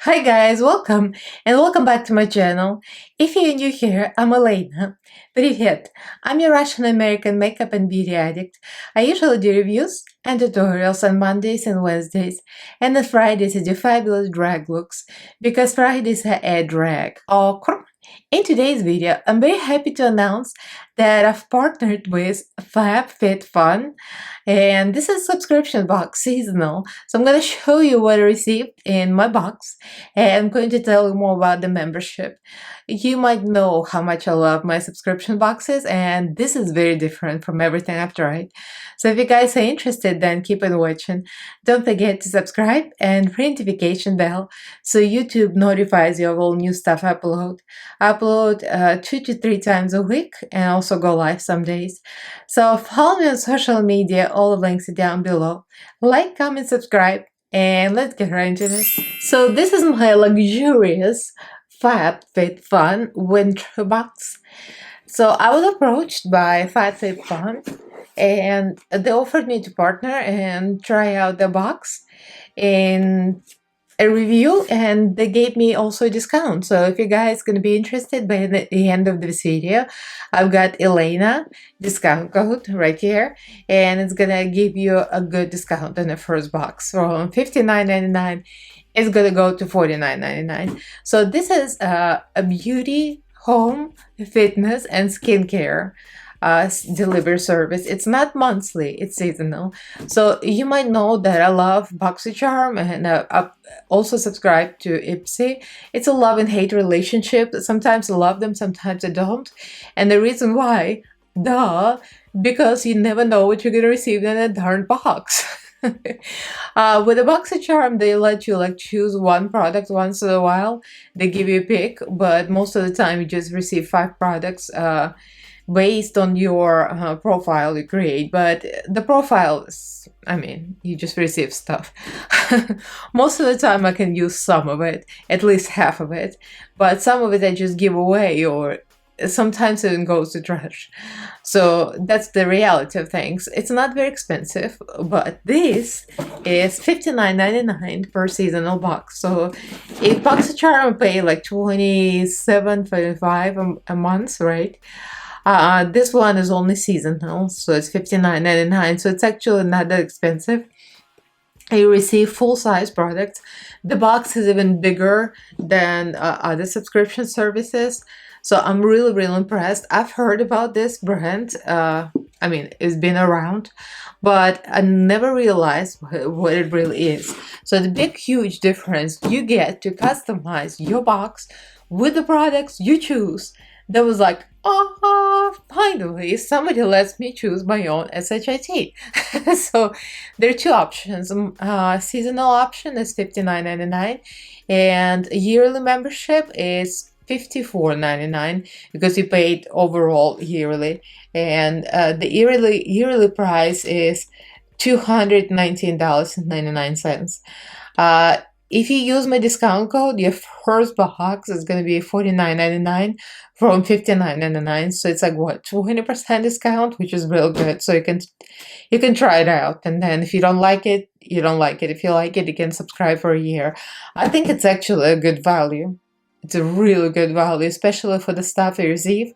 Hi guys, welcome and welcome back to my channel. If you're new here, I'm Elaina. Привет! I'm a Russian American makeup and beauty addict. I usually do reviews and tutorials on Mondays and Wednesdays, and on Fridays I do fabulous drag looks because Fridays I add drag. In today's video, I'm very happy to announce that I've partnered with Fabfitfun, and this is a subscription box seasonal. So I'm going to show you what I received in my box, and I'm going to tell you more about the membership. You might know how much I love my subscription boxes, and this is very different from everything I've tried. So if you guys are interested, then keep on watching. Don't forget to subscribe and ring notification bell so YouTube notifies you of all new stuff I upload. I upload 2 to 3 times a week and also go live some days. So follow me on social media, all the links are down below. Like, comment, subscribe, and let's get right into this. So this is my luxurious Fabfitfun winter box. So I was approached by Fabfitfun and they offered me to partner and try out the box in a review, and they gave me also a discount. So if you guys gonna be interested, by the end of this video I've got Elaina discount code right here, and it's gonna give you a good discount on the first box. From $59.99 it's gonna go to $49.99. So this is a beauty, home, fitness, and skincare delivery service. It's not monthly, it's seasonal. So you might know that I love BoxyCharm, and I also subscribe to Ipsy. It's a love and hate relationship. Sometimes I love them, sometimes I don't. And the reason why, because you never know what you're gonna receive in a darn box. With the BoxyCharm, they let you choose one product once in a while. They give you a pick, but most of the time you just receive 5 products based on your profile you create. But the profile is, you just receive stuff. Most of the time I can use some of it, at least half of it, but some of it I just give away, or sometimes it goes to trash. So that's the reality of things. It's not very expensive, but this is $59.99 per seasonal box. So if BoxyCharm pay like $27.25 a month, right? This one is only seasonal, so it's $59.99, so it's actually not that expensive. You receive full-size products. The box is even bigger than other subscription services, so I'm really impressed. I've heard about this brand. It's been around, but I never realized what it really is. So the big huge difference, you get to customize your box with the products you choose. That was like, finally somebody lets me choose my own SHIT. So there are 2 options. Seasonal option is $59.99, and yearly membership is $54.99 because you paid overall yearly, and the yearly price is $219.99. If you use my discount code, your first box is going to be $49.99 from $59.99. So it's like, what, 20% discount, which is real good. So you can try it out, and then if you don't like it, you don't like it. If you like it, you can subscribe for a year. I think it's actually a good value. It's a really good value, especially for the stuff you receive.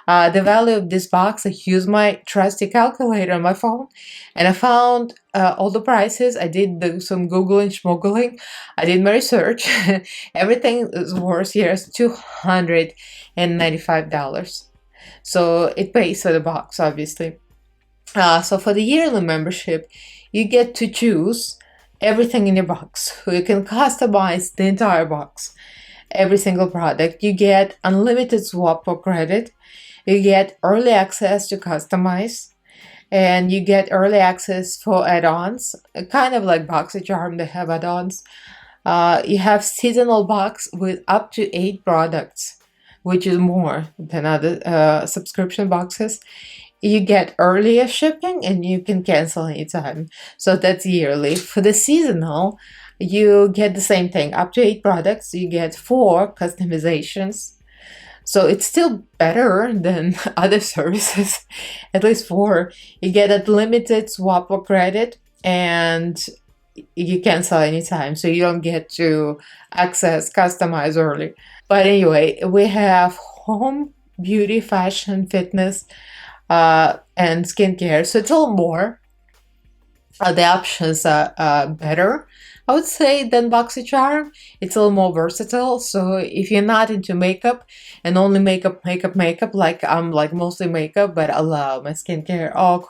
The value of this box, I use my trusty calculator on my phone, and I found all the prices. I did some Googling, schmoogling. I did my research. Everything is worth here is $295. So it pays for the box, obviously. So for the yearly membership, you get to choose everything in your box. You can customize the entire box. Every single product. You get unlimited swap for credit. You get early access to customize, and you get early access for add-ons, kind of like BoxyCharm, they have add-ons. You have seasonal box with up to 8 products, which is more than other subscription boxes. You get earlier shipping, and you can cancel anytime. So that's yearly. For the seasonal, you get the same thing, up to 8 products. You get 4 customizations. So it's still better than other services, at least 4. You get unlimited swap or credit, and you cancel anytime, so you don't get to access, customize early. But anyway, we have home, beauty, fashion, fitness, and skincare. So it's a little more. The options are better, I would say, than BoxyCharm. It's a little more versatile. So if you're not into makeup and only makeup, like I'm like mostly makeup, but I love my skincare. Oh,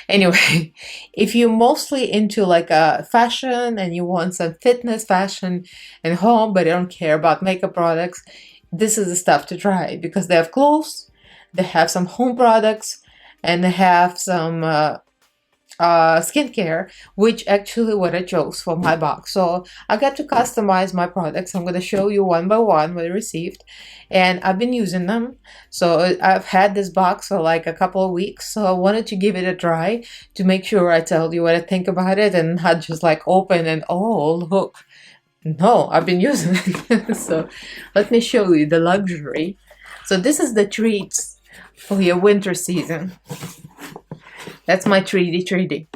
anyway, if you're mostly into like fashion and you want some fitness, fashion, and home, but you don't care about makeup products, this is the stuff to try because they have clothes, they have some home products, and they have some skincare, which actually what I chose for my box. So I got to customize my products. I'm going to show you one by one what I received, and I've been using them. So I've had this box for like a couple of weeks, so I wanted to give it a try to make sure I tell you what I think about it and not just like open and oh look. No, I've been using it. So let me show you the luxury. So this is the treats for your winter season. That's my treaty.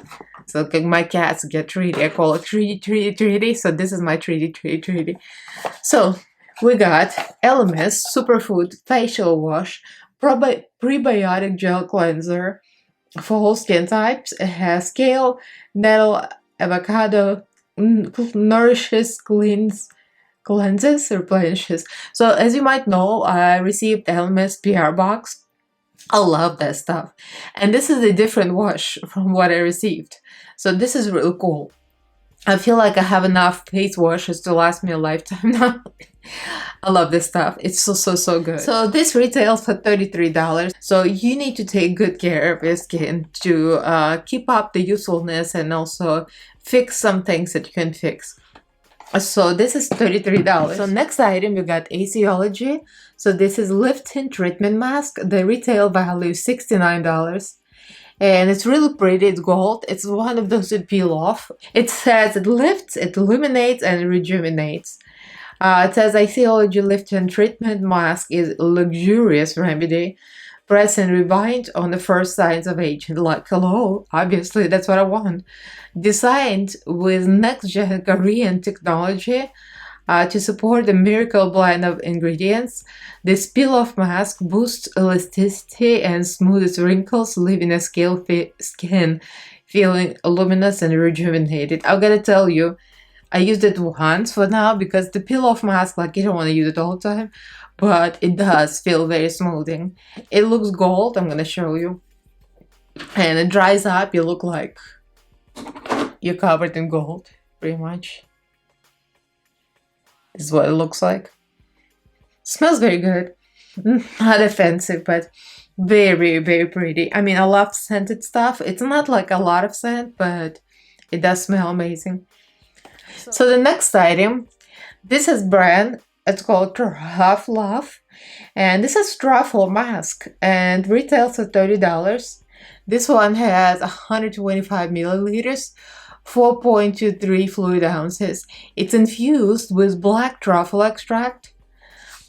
So okay, my cats get treaty. I call it treaty. So this is my treaty. So we got LMS Superfood Facial Wash Prebiotic Gel Cleanser for all skin types. It has kale, nettle, avocado, nourishes, cleanses, replenishes. So as you might know, I received LMS PR box. I love that stuff. And this is a different wash from what I received. So this is really cool. I feel like I have enough face washes to last me a lifetime now. I love this stuff. It's so good. So this retails for $33. So you need to take good care of your skin to keep up the usefulness and also fix some things that you can fix. So this is $33. So next item we got Aciology. So this is lift-in treatment mask. The retail value is $69. And it's really pretty. It's gold. It's one of those that peel off. It says it lifts, it illuminates, and it rejuvenates. It says Aciology lift-in treatment mask is a luxurious remedy. Press and rewind on the first signs of aging. Like, hello, obviously, that's what I want. Designed with next-gen Korean technology to support the miracle blend of ingredients, this peel-off mask boosts elasticity and smooths wrinkles, leaving a skin feeling luminous and rejuvenated. I'm gonna tell you, I used it once for now because the peel-off mask, like, you don't want to use it all the time, but it does feel very smoothing. It looks gold, I'm gonna show you. And it dries up, you look like you're covered in gold, pretty much. This is what it looks like. Smells very good. Not offensive, but very pretty. I mean, I love scented stuff. It's not like a lot of scent, but it does smell amazing. So the next item, this is brand. It's called Truff Love, and this is truffle mask, and retails at $30. This one has 125 milliliters, 4.23 fluid ounces. It's infused with black truffle extract.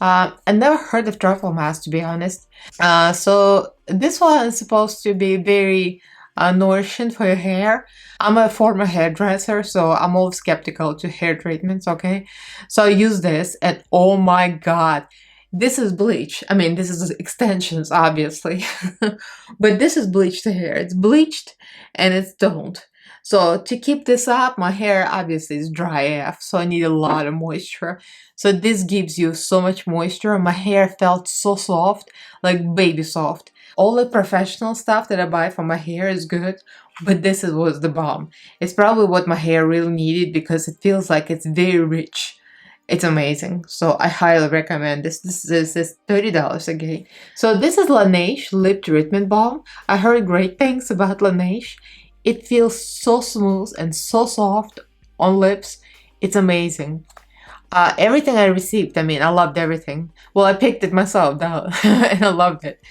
I never heard of truffle mask, to be honest. So this one is supposed to be very nourishing for your hair. I'm a former hairdresser, so I'm always skeptical to hair treatments, okay? So I use this, and oh my god, this is bleach. I mean, this is extensions, obviously. But this is bleached hair. It's bleached and it's toned. So to keep this up, my hair obviously is dry AF, so I need a lot of moisture. So this gives you so much moisture. My hair felt so soft, like baby soft. All the professional stuff that I buy for my hair is good, but this was the bomb. It's probably what my hair really needed because it feels like it's very rich. It's amazing. So I highly recommend this. This is $30 again. So this is Laneige Lip Treatment Balm. I heard great things about Laneige. It feels so smooth and so soft on lips. It's amazing. Everything I received, I mean, I loved everything. Well, I picked it myself, and I loved it.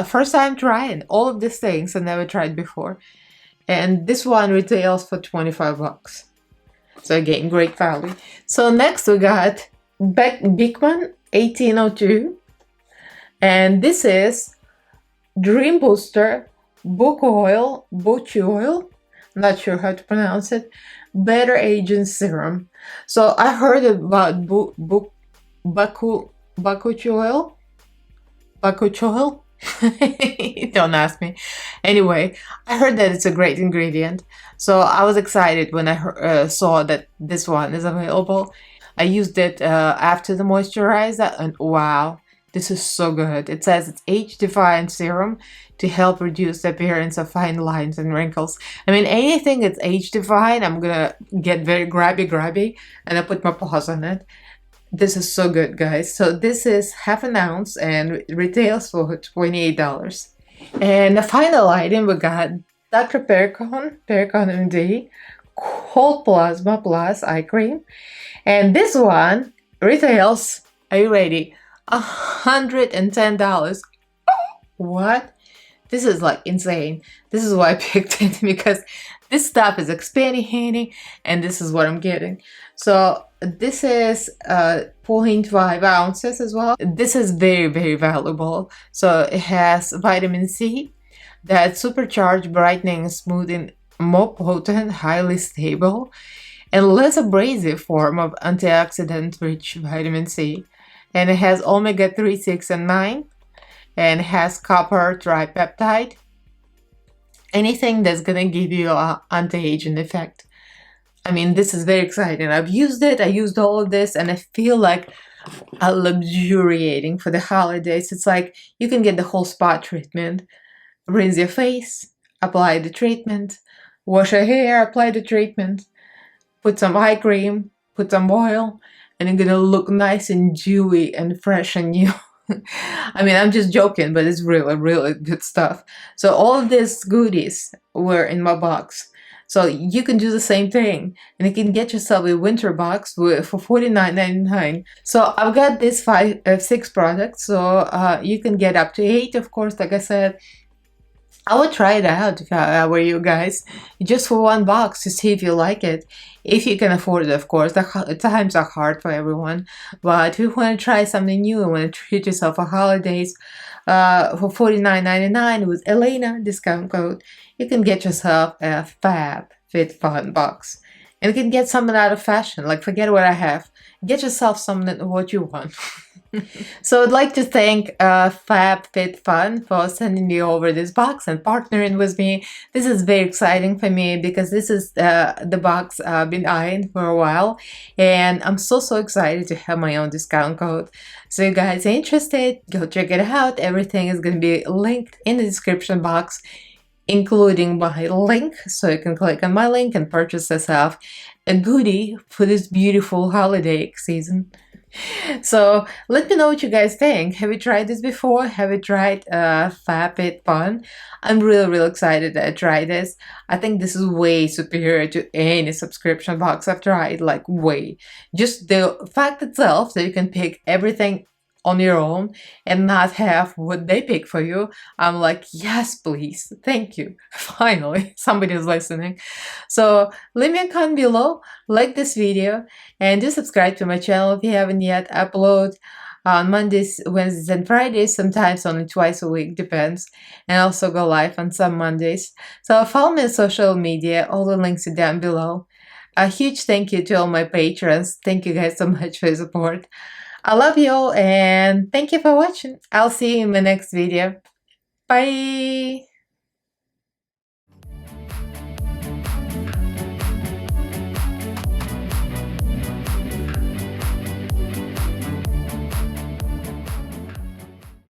First time trying all of these things I never tried before. And this one retails for $25. So again, great value. So next we got Beekman 1802. And this is Dream Booster Butch Oil Not sure how to pronounce it. Better Agent Serum. So I heard about bakuchiol. Bakuchiol. Don't ask me. Anyway, I heard that it's a great ingredient. So I was excited when I saw that this one is available. I used it after the moisturizer, and wow, this is so good. It says it's age-defying serum to help reduce the appearance of fine lines and wrinkles. I mean, anything that's age-defying, I'm gonna get very grabby, and I put my paws on it. This is so good, guys. So this is half an ounce and retails for $28. And the final item we got Dr. Pericon MD Cold Plasma Plus Eye Cream. And this one retails, are you ready? $110. What? This is like insane. This is why I picked it, because this stuff is expanding handy, and this is what I'm getting. So this is 0.5 ounces as well. This is very valuable. So it has vitamin C, that supercharged, brightening, smoothing, more potent, highly stable, and less abrasive form of antioxidant-rich vitamin C. And it has omega-3, 6, and 9, and it has copper tripeptide. Anything that's gonna give you an anti-aging effect. I mean, this is very exciting. I've used it, I used all of this, and I feel like I'm luxuriating for the holidays. It's like you can get the whole spa treatment. Rinse your face, apply the treatment, wash your hair, apply the treatment, put some eye cream, put some oil, and you're gonna look nice and dewy and fresh and new. I mean, I'm just joking, but it's really good stuff. So all of these goodies were in my box. So you can do the same thing, and you can get yourself a winter box for $49.99. So I've got these 6 products, so you can get up to 8, of course, like I said. I would try it out if I were you guys, just for 1 box to see if you like it. If you can afford it, of course. The times are hard for everyone. But if you want to try something new and want to treat yourself for holidays, for $49.99 with Elaina discount code, you can get yourself a Fabfitfun box. And you can get something out of fashion, like forget what I have. Get yourself something what you want. So I'd like to thank Fabfitfun for sending me over this box and partnering with me. This is very exciting for me because this is the box I've been eyeing for a while, and I'm so excited to have my own discount code. So you guys are interested, go check it out. Everything is going to be linked in the description box, including my link, so you can click on my link and purchase yourself a goodie for this beautiful holiday season. So let me know what you guys think. Have you tried this before? Have you tried Fabfitfun? I'm really excited that I tried this. I think this is way superior to any subscription box I've tried, like way. Just the fact itself that you can pick everything on your own and not have what they pick for you. I'm like, yes, please. Thank you. Finally, somebody's listening. So leave me a comment below, like this video, and do subscribe to my channel if you haven't yet. I upload on Mondays, Wednesdays, and Fridays, sometimes only twice a week, depends. And I also go live on some Mondays. So follow me on social media. All the links are down below. A huge thank you to all my patrons. Thank you guys so much for your support. I love you all, and thank you for watching. I'll see you in my next video. Bye!